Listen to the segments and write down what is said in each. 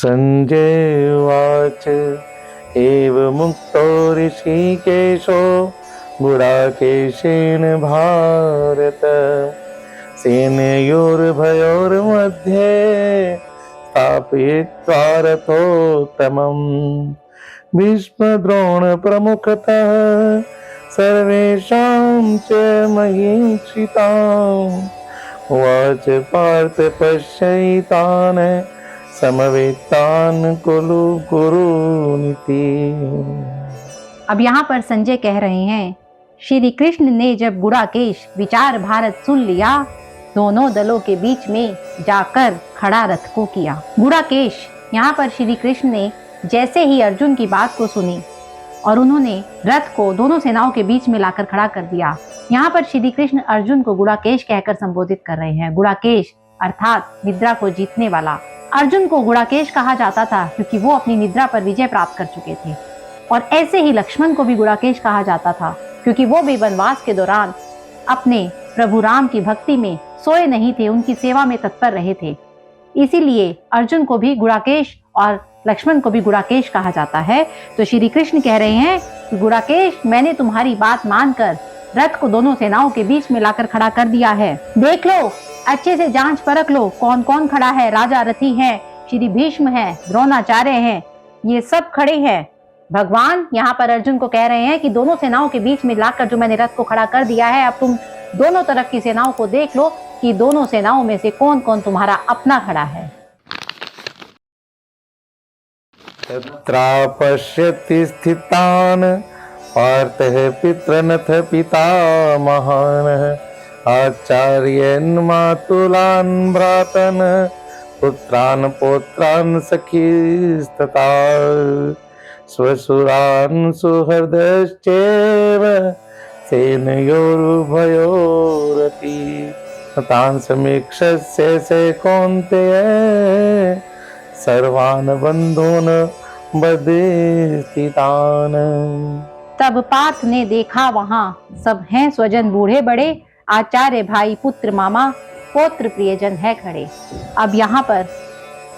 संजय उवाच एवमुक्तो ऋषिकेशो गुडाकेशेन भारत सेनयोर्भयोर्मध्ये स्थापयित्वा रथोत्तमम् भीष्मद्रोणप्रमुखतः सर्वेषां च महीक्षिताम् उवाच पार्थ पश्यैतान् समवेतान् कुरु कुरुनिति। अब यहाँ पर संजय कह रहे हैं, श्री कृष्ण ने जब गुडाकेश विचार भारत सुन लिया, दोनों दलों के बीच में जाकर खड़ा रथ को किया। गुडाकेश यहाँ पर श्री कृष्ण ने जैसे ही अर्जुन की बात को सुनी और उन्होंने रथ को दोनों सेनाओं के बीच में लाकर खड़ा कर दिया। यहाँ पर श्री कृष्ण अर्जुन को गुडाकेश कहकर संबोधित कर रहे हैं। गुडाकेश अर्थात निद्रा को जीतने वाला। अर्जुन को गुडाकेश कहा जाता था क्योंकि वो अपनी निद्रा पर विजय प्राप्त कर चुके थे, और ऐसे ही लक्ष्मण को भी गुडाकेश कहा जाता था क्योंकि वो भी वनवास के दौरान अपने प्रभु राम की भक्ति में सोए नहीं थे, उनकी सेवा में तत्पर रहे थे। इसीलिए अर्जुन को भी गुडाकेश और लक्ष्मण को भी गुडाकेश कहा जाता है। तो श्री कृष्ण कह रहे हैं कि गुडाकेश, मैंने तुम्हारी बात मानकर रथ को दोनों सेनाओं के बीच में लाकर खड़ा कर दिया है। देख लो, अच्छे से जांच परख लो कौन कौन खड़ा है। राजा रथी है, श्री भीष्म है, द्रोणाचार्य हैं, ये सब खड़े हैं। भगवान यहाँ पर अर्जुन को कह रहे हैं कि दोनों सेनाओं के बीच में लाकर जो मैंने रथ को खड़ा कर दिया है, अब तुम दोनों तरफ की सेनाओं को देख लो कि दोनों सेनाओं में से कौन कौन तुम्हारा अपना खड़ा है। तत्रापश्यति स्थितान् पार्थः पितृनथ पितामहान् आचार्यान् मातुलान् भ्रातन् पुत्रान् पौत्रान् सखीस्तथा स्वसुरान् सुहृदश्चैव सेनयोरुभयोरपि तान् समीक्ष्य स कौन्तेय सर्वान् बन्धून् बद्धस्थितान्। तब पार्थ ने देखा वहां सब हैं स्वजन, बूढ़े बड़े, आचार्य, भाई, पुत्र, मामा, पौत्र, प्रियजन है खड़े। अब यहाँ पर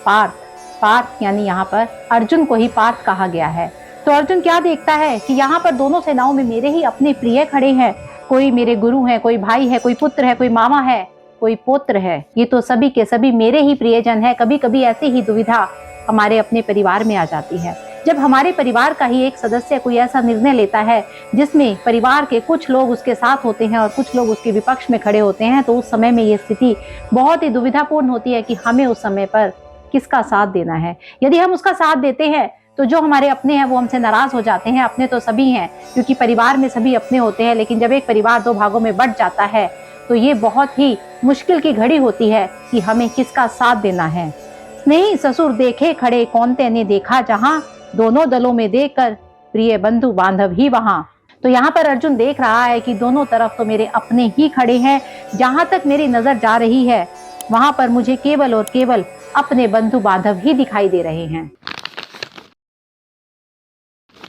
पार्थ यानी यहाँ पर अर्जुन को ही पार्थ कहा गया है। तो अर्जुन क्या देखता है कि यहाँ पर दोनों सेनाओं में मेरे ही अपने प्रिय खड़े हैं। कोई मेरे गुरु है, कोई भाई है, कोई पुत्र है, कोई मामा है, कोई पौत्र है। ये तो सभी के सभी मेरे ही प्रियजन है। कभी कभी ऐसी ही दुविधा हमारे अपने परिवार में आ जाती है, जब हमारे परिवार का ही एक सदस्य कोई ऐसा निर्णय लेता है जिसमें परिवार के कुछ लोग उसके साथ होते हैं और कुछ लोग उसके विपक्ष में खड़े होते हैं, तो उस समय में ये स्थिति बहुत ही दुविधापूर्ण होती है कि हमें उस समय पर किसका साथ देना है। यदि हम उसका साथ देते हैं तो जो हमारे अपने हैं वो हमसे नाराज हो जाते हैं। अपने तो सभी हैं क्योंकि परिवार में सभी अपने होते हैं, लेकिन जब एक परिवार दो भागों में बंट जाता है तो ये बहुत ही मुश्किल की घड़ी होती है कि हमें किसका साथ देना है। स्नेही ससुर देखे खड़े, कौन्तेय ने देखा जहां, दोनों दलों में देखकर प्रिय बंधु बांधव ही वहां। तो यहाँ पर अर्जुन देख रहा है कि दोनों तरफ तो मेरे अपने ही खड़े हैं। जहां तक मेरी नजर जा रही है वहां पर मुझे केवल और केवल अपने बंधु बांधव ही दिखाई दे रहे हैं।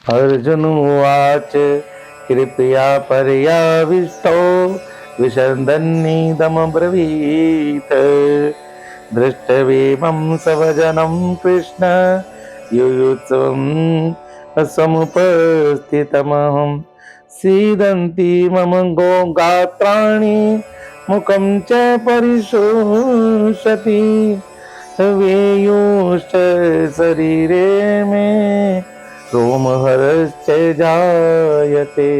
अर्जुन उवाच कृपया पर्याविष्टो विशन्दन्निदमब्रवीत् दृष्टवेमं सवजनं कृष्ण युयुत्सवं समुपस्थितमहं सीदन्ति मम गात्राणि मुखं च परिशोषति वेयुश्च शरीरे मे रोमहर्षश्च जायते।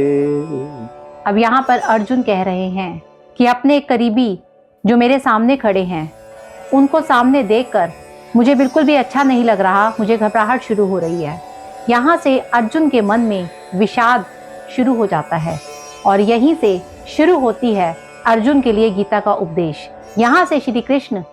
अब यहाँ पर अर्जुन कह रहे हैं कि अपने करीबी जो मेरे सामने खड़े हैं उनको सामने देखकर मुझे बिल्कुल भी अच्छा नहीं लग रहा, मुझे घबराहट शुरू हो रही है। यहाँ से अर्जुन के मन में विषाद शुरू हो जाता है और यहीं से शुरू होती है अर्जुन के लिए गीता का उपदेश। यहाँ से श्री कृष्ण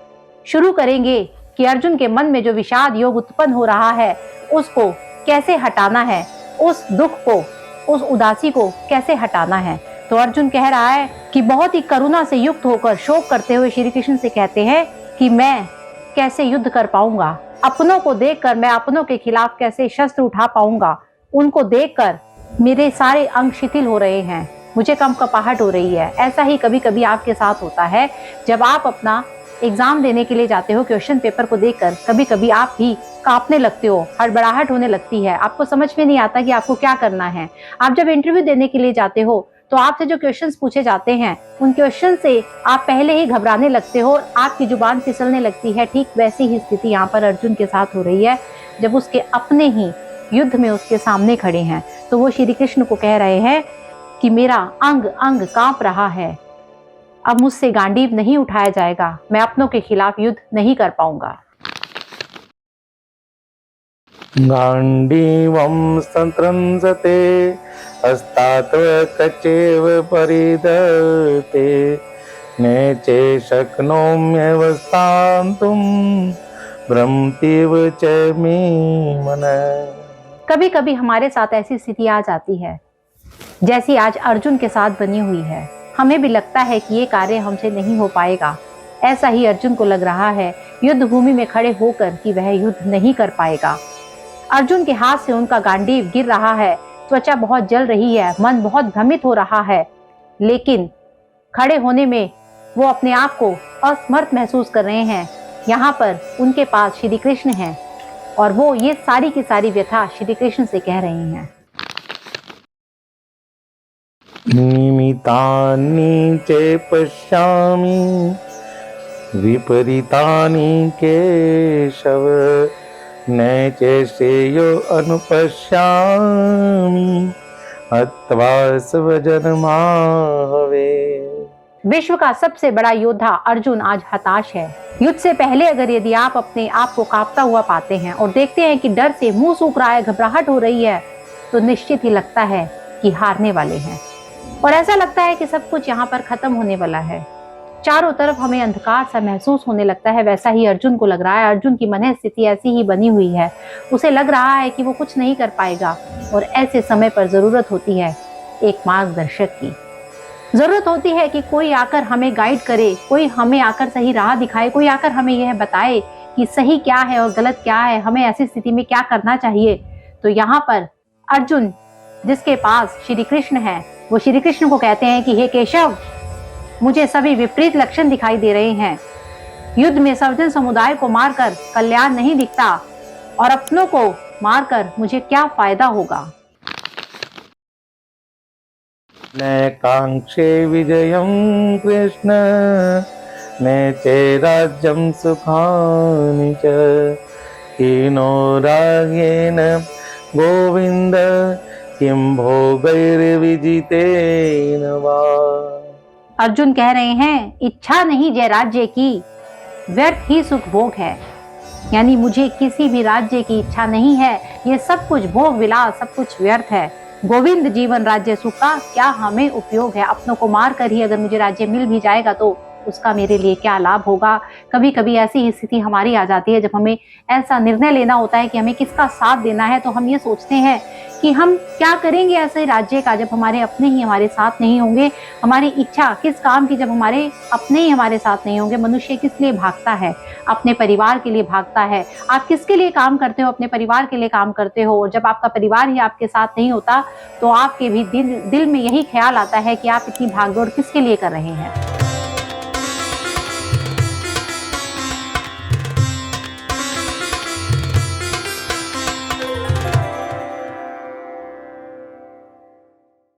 शुरू करेंगे कि अर्जुन के मन में जो विषाद योग उत्पन्न हो रहा है उसको कैसे हटाना है, उस दुख को, उस उदासी को कैसे हटाना है। तो अर्जुन कह रहा है कि बहुत ही करुणा से युक्त होकर शोक करते हुए श्री कृष्ण से कहते हैं कि मैं कैसे युद्ध कर पाऊंगा, अपनों को देखकर मैं अपनों के खिलाफ कैसे शस्त्र उठा पाऊंगा। उनको देखकर मेरे सारे अंग शिथिल हो रहे हैं, मुझे कंपकपाहट हो रही है। ऐसा ही कभी कभी आपके साथ होता है जब आप अपना एग्जाम देने के लिए जाते हो, क्वेश्चन पेपर को देखकर कभी कभी आप भी कांपने लगते हो, हड़बड़ाहट होने लगती है, आपको समझ में नहीं आता कि आपको क्या करना है। आप जब इंटरव्यू देने के लिए जाते हो तो आपसे जो क्वेश्चंस पूछे जाते हैं उन क्वेश्चन से आप पहले ही घबराने लगते हो और आपकी जुबान फिसलने लगती है। ठीक वैसी ही स्थिति यहाँ पर अर्जुन के साथ हो रही है। जब उसके अपने ही युद्ध में उसके सामने खड़े हैं तो वो श्री कृष्ण को कह रहे हैं कि मेरा अंग अंग कांप रहा है, अब मुझसे गांडीव नहीं उठाया जाएगा, मैं अपनों के खिलाफ युद्ध नहीं कर पाऊंगा। गाण्डीवं संत्रंसते हस्तात् कचेव परिदते नेचे शक्नोम्यवस्थान्तुं भ्रमतीव च मे मनः। कभी कभी हमारे साथ ऐसी स्थिति आ जाती है जैसी आज अर्जुन के साथ बनी हुई है। हमें भी लगता है कि ये कार्य हमसे नहीं हो पाएगा। ऐसा ही अर्जुन को लग रहा है युद्ध भूमि में खड़े होकर कि वह युद्ध नहीं कर पाएगा। अर्जुन के हाथ से उनका गांडीव गिर रहा है, त्वचा बहुत जल रही है, मन बहुत भ्रमित हो रहा है, लेकिन खड़े होने में वो अपने आप को असमर्थ महसूस कर रहे हैं। यहाँ पर उनके पास श्री कृष्ण हैं और वो ये सारी की सारी व्यथा श्री कृष्ण से कह रहे हैं। निमितानि च पश्यामि विपरीतानि केशव न च श्रेयो अनुपश्यामि हत्वा स्वजनमाहवे। विश्व का सबसे बड़ा योद्धा अर्जुन आज हताश है। युद्ध से पहले अगर यदि आप अपने आप को कांपता हुआ पाते हैं और देखते हैं कि डर से मुंह सूख रहा है, घबराहट हो रही है, तो निश्चित ही लगता है कि हारने वाले हैं और ऐसा लगता है कि सब कुछ यहाँ पर खत्म होने वाला है। चारों तरफ हमें अंधकार सा महसूस होने लगता है। वैसा ही अर्जुन को लग रहा है। अर्जुन की मन स्थिति ऐसी ही बनी हुई है। उसे लग रहा है कि वो कुछ नहीं कर पाएगा और ऐसे समय पर जरूरत होती है एक मार्गदर्शक की। जरूरत होती है कि कोई आकर हमें गाइड करे, कोई हमें आकर सही राह दिखाए, कोई आकर हमें यह बताए कि सही क्या है और गलत क्या है, हमें ऐसी स्थिति में क्या करना चाहिए। तो यहाँ पर अर्जुन जिसके पास श्री कृष्ण है, वो श्री कृष्ण को कहते हैं कि हे केशव, मुझे सभी विपरीत लक्षण दिखाई दे रहे हैं। युद्ध में सर्वजन समुदाय को मारकर कल्याण नहीं दिखता और अपनों को मारकर मुझे क्या फायदा होगा। न कांक्षे विजयं कृष्ण न च राज्यं सुखानि च हीनो रागेन गोविंद किं भोगैर्विजितेन वा। अर्जुन कह रहे हैं इच्छा नहीं जय राज्य की, व्यर्थ ही सुख भोग है। यानी मुझे किसी भी राज्य की इच्छा नहीं है, ये सब कुछ भोग विलास, सब कुछ व्यर्थ है। गोविंद जीवन राज्य सुख का क्या हमें उपयोग है। अपनों को मार कर ही अगर मुझे राज्य मिल भी जाएगा तो उसका मेरे लिए क्या लाभ होगा। कभी कभी ऐसी स्थिति हमारी आ जाती है जब हमें ऐसा निर्णय लेना होता है कि हमें किसका साथ देना है, तो हम ये सोचते हैं कि हम क्या करेंगे ऐसे राज्य का जब हमारे अपने ही हमारे साथ नहीं होंगे। हमारी इच्छा किस काम की जब हमारे अपने ही हमारे साथ नहीं होंगे। मनुष्य किस लिए भागता है? अपने परिवार के लिए भागता है। आप किसके लिए काम करते हो? अपने परिवार के लिए काम करते हो। और जब आपका परिवार ही आपके साथ नहीं होता तो आपके भी दिल में यही ख्याल आता है कि आप इतनी भागदौड़ किसके लिए कर रहे हैं।